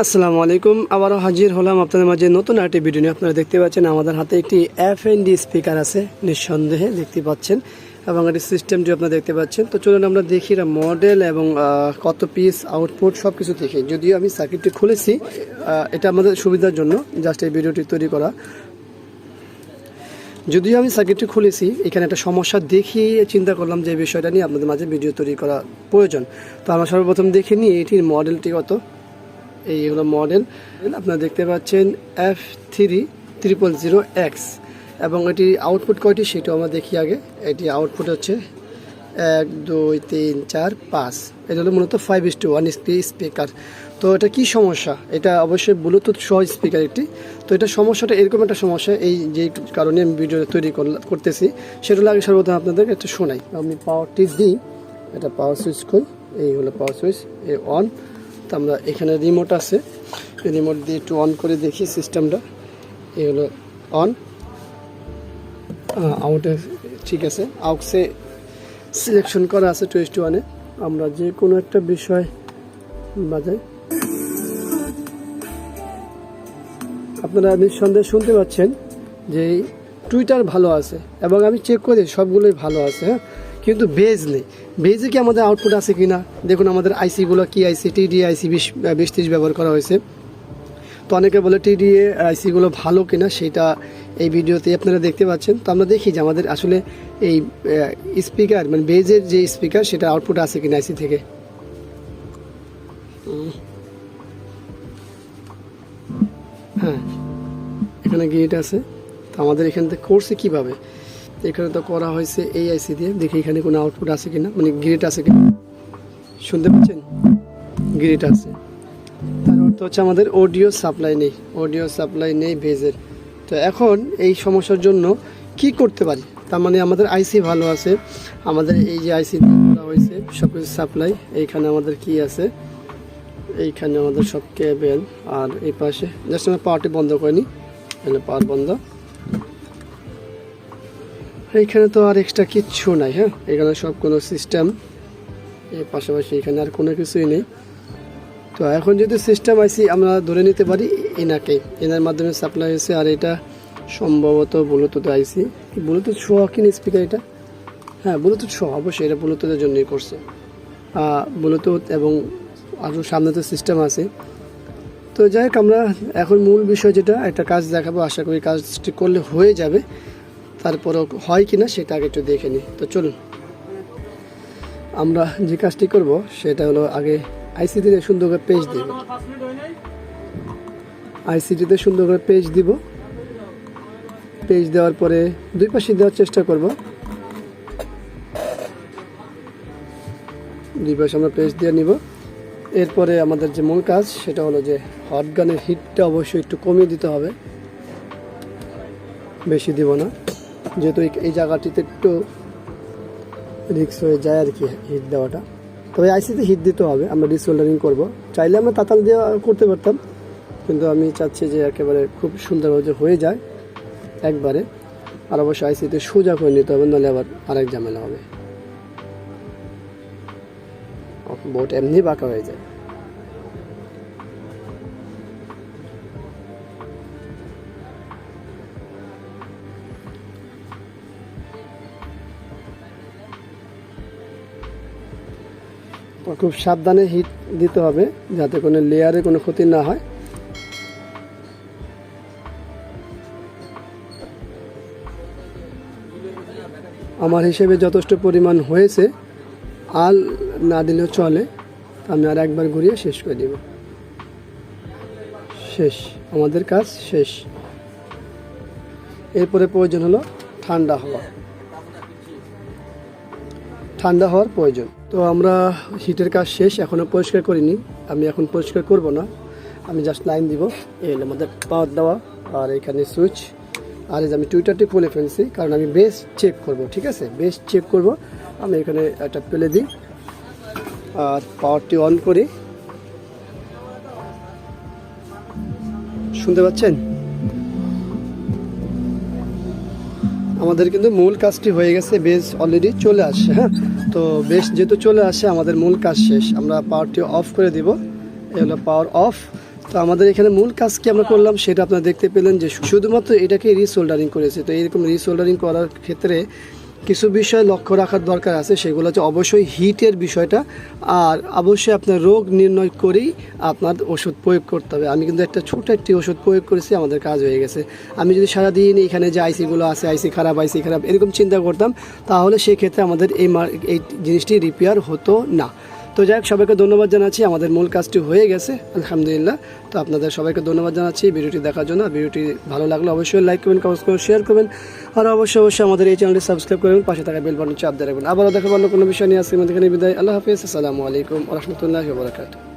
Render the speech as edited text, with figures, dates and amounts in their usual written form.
আসসালামু আলাইকুম, আবারও হাজির হলাম আপনাদের মাঝে নতুন আরেকটি ভিডিও নিয়ে। আপনারা দেখতে পাচ্ছেন আমাদের হাতে একটি এফএনডি স্পিকার আছে, নিঃসন্দেহে দেখতে পাচ্ছেন, এবং এটি সিস্টেমটি আপনারা দেখতে পাচ্ছেন। তো চলুন আমরা দেখি মডেল এবং কত পিস আউটপুট সব কিছু দেখি। যদিও আমি সার্কিটটি খুলেছি, এটা আমাদের সুবিধার জন্য জাস্ট এই ভিডিওটি তৈরি করা। যদিও আমি সার্কিটটি খুলেছি, এখানে একটা সমস্যা দেখিয়ে চিন্তা করলাম যে এই বিষয়টা নিয়ে আপনাদের মাঝে ভিডিও তৈরি করা প্রয়োজন। তো আমরা সর্বপ্রথম দেখে নিই এটির মডেলটি কত। এইগুলো মডেল আপনারা দেখতে পাচ্ছেন F3000X, এবং এটি আউটপুট কয়টি সেটাও আমরা দেখি আগে। এটি আউটপুট হচ্ছে 1 2 3 4 5। এটা হলো মূলত 5:1 স্পিকার। তো এটা কি সমস্যা? এটা অবশ্যই ব্লুটুথ সহ স্পিকার একটি। তো এটা সমস্যাটা এরকম একটা সমস্যা, এই যে কারণে আমি ভিডিও তৈরি করতেছি সেটা হলো আগে সর্বপ্রথম আপনাদের একটু শোনাই। আমি পাওয়ারটি দিই, এটা পাওয়ার সুইচ কই, এই হলো পাওয়ার সুইচ, এই অন। তো আমরা এখানে রিমোট আছে, রিমোট দিয়ে একটু অন করে দেখি সিস্টেমটা। এই হলো অন, আউটে ঠিক আছে, আউটসে সিলেকশন করা আছে 2:1-এ। আমরা যে কোনো একটা বিষয় বাজাই, আপনারা নিঃসন্দেহে শুনতে পাচ্ছেন যে টুইটার ভালো আছে, এবং আমি চেক করি সবগুলোই ভালো আছে। হ্যাঁ, কিন্তু বেজ নেই। বেজে কি আমাদের আউটপুট আছে কি না দেখুন। আমাদের আইসিগুলো কি আইসি, টিডিএ আইসি 20-30 ব্যবহার করা হয়েছে। তো অনেকে বলে টিডিএ আইসিগুলো ভালো কিনা, সেটা এই ভিডিওতে আপনারা দেখতে পাচ্ছেন। তো আমরা দেখি যে আমাদের আসলে এই স্পিকার মানে বেজের যে স্পিকার সেটা আউটপুট আছে কিনা আইসি থেকে। হ্যাঁ, এখানে গেট আছে। তো আমাদের এখান থেকে করছে কীভাবে, এখানে তো করা হয়েছে এই আইসি দিয়ে। দেখি এখানে কোনো আউটপুট আছে কিনা, মানে গ্রিড আছে কিনা। শুনতে পাচ্ছেন, গ্রিড আছে। তার অর্থ হচ্ছে আমাদের অডিও সাপ্লাই নেই, অডিও সাপ্লাই নেই বেজের। তো এখন এই সমস্যার জন্য কি করতে পারি? তার মানে আমাদের আইসি ভালো আছে, আমাদের এই যে আইসি করা হয়েছে সব কিছু সাপ্লাই। এইখানে আমাদের কি আছে, এইখানে আমাদের সব কেবেল, আর এই পাশে জাস্ট আমরা পাওয়ারটি বন্ধ করে নিই, এখানে পাওয়ার বন্ধ। এইখানে তো আর এক্সট্রা কিচ্ছু নাই। হ্যাঁ, এখানে সব কোনো সিস্টেম, এর পাশাপাশি এখানে আর কোনো কিছুই নেই। তো এখন যদি সিস্টেম আইসি আমরা ধরে নিতে পারি এনাকে, এনার মাধ্যমে সাপ্লাই হয়েছে। আর এটা সম্ভবত ব্লুটুথ আইসি, ব্লুটুথ সহ কিনা স্পিকার এটা। হ্যাঁ, ব্লুটুথ সহ, অবশ্যই এটা ব্লুটুথের জন্যই করছে, ব্লুটুথ, এবং আরও সামনে তো সিস্টেম আছে। তো যাই হোক, আমরা এখন মূল বিষয় যেটা একটা কাজ দেখাবো, আশা করি কাজটি করলে হয়ে যাবে। তারপরও হয় কিনা সেটা আগে একটু দেখে নিই। তো চলুন, আমরা যে কাজটি করব সেটা হলো আগে আইসিটিতে সুন্দর করে পেজ দিব, আইসিটিতে সুন্দর করে পেজ দিব। পেজ দেওয়ার পরে দুই পাশে দেওয়ার চেষ্টা করব, দুই পাশে আমরা পেজ দিয়ে নিব। এরপরে আমাদের যে মূল কাজ সেটা হলো যে হট গানের হিটটা অবশ্যই একটু কমিয়ে দিতে হবে, বেশি দিব না, যেহেতু এই জায়গাটিতে একটু রিক্স হয়ে যায় আর কি হিট দেওয়াটা। তবে আইসিতে হিট দিতে হবে, আমরা ডিসোল্ডারিং করব। চাইলে আমরা তাতাল দিয়ে করতে পারতাম, কিন্তু আমি চাচ্ছি যে একেবারে খুব সুন্দরভাবে হয়ে যায় একবারে। আর অবশ্যই আইসিতে সোজা করে নিতে হবে, নাহলে আবার আরেক ঝামেলা হবে, বোর্ড এমনি বাঁকা হয়ে যায়। খুব সাবধানে হিট দিতে হবে যাতে কোনো লেয়ারে কোনো ক্ষতি না হয়। আমার হিসেবে যথেষ্ট পরিমাণ হয়েছে, আর না দিলেও চলে। আমি আর একবার ঘুরিয়ে শেষ করে দিব, শেষ, আমাদের কাজ শেষ। এরপরে প্রয়োজন হলো ঠান্ডা হওয়া, ঠান্ডা হওয়ার প্রয়োজন। তো আমরা হিটের কাজ শেষ, এখনও পরিষ্কার করিনি। আমি এখন পরিষ্কার করব না, আমি জাস্ট লাইন দিব। এই হলো আমাদের পাওয়ার দেওয়া, আর এখানে সুইচ। আর এই যে আমি টুইটারটি খুলে ফেলছি, কারণ আমি বেস চেক করব। ঠিক আছে, বেস চেক করব। আমি এখানে একটা পেলে দিই, আর পাওয়ারটি অন করি। শুনতে পাচ্ছেন? আমাদের কিন্তু মূল কাজটি হয়ে গেছে, বেস অলরেডি চলে আসছে। হ্যাঁ, তো বেস যেহেতু চলে আসে, আমাদের মূল কাজ শেষ। আমরা পাওয়ারটি অফ করে দিব, এই হলো পাওয়ার অফ। তো আমাদের এখানে মূল কাজ কি আমরা করলাম সেটা আপনারা দেখতে পেলেন যে শুধুমাত্র এটাকে রিসোল্ডারিং করেছে। তো এইরকম রিসোল্ডারিং করার ক্ষেত্রে কিছু বিষয় লক্ষ্য রাখার দরকার আছে, সেগুলো হচ্ছে অবশ্যই হিটের বিষয়টা, আর অবশ্যই আপনার রোগ নির্ণয় করেই আপনার ওষুধ প্রয়োগ করতে হবে। আমি কিন্তু একটা ছোটো একটি ওষুধ প্রয়োগ করেছি, আমাদের কাজ হয়ে গেছে। আমি যদি সারাদিন এখানে যে আইসিগুলো আছে আইসি খারাপ এরকম চিন্তা করতাম, তাহলে সেক্ষেত্রে আমাদের এই জিনিসটি রিপেয়ার হতো না। তো যাই হোক, সবাইকে ধন্যবাদ জানাচ্ছি, আমাদের মূল কাজটি হয়ে গেছে আলহামদুলিল্লাহ। তো আপনাদের সবাইকে ধন্যবাদ জানাচ্ছি ভিডিওটি দেখার জন্য। ভিডিওটি ভালো লাগলে অবশ্যই লাইক করবেন, কমেন্ট করবেন, শেয়ার করবেন, আর অবশ্যই আমাদের এই চ্যানেলটি সাবস্ক্রাইব করবেন, পাশে থাকা বেল বাটন চাপ দিয়ে রাখবেন। আবারও দেখা অন্য কোনো বিষয় নিয়ে আজকে আমাদের এখানে বিদায়। আল্লাহ হাফিজ, আসসালামু আলাইকুম ওয়া রাহমাতুল্লাহি ওয়া বারাকাতুহু।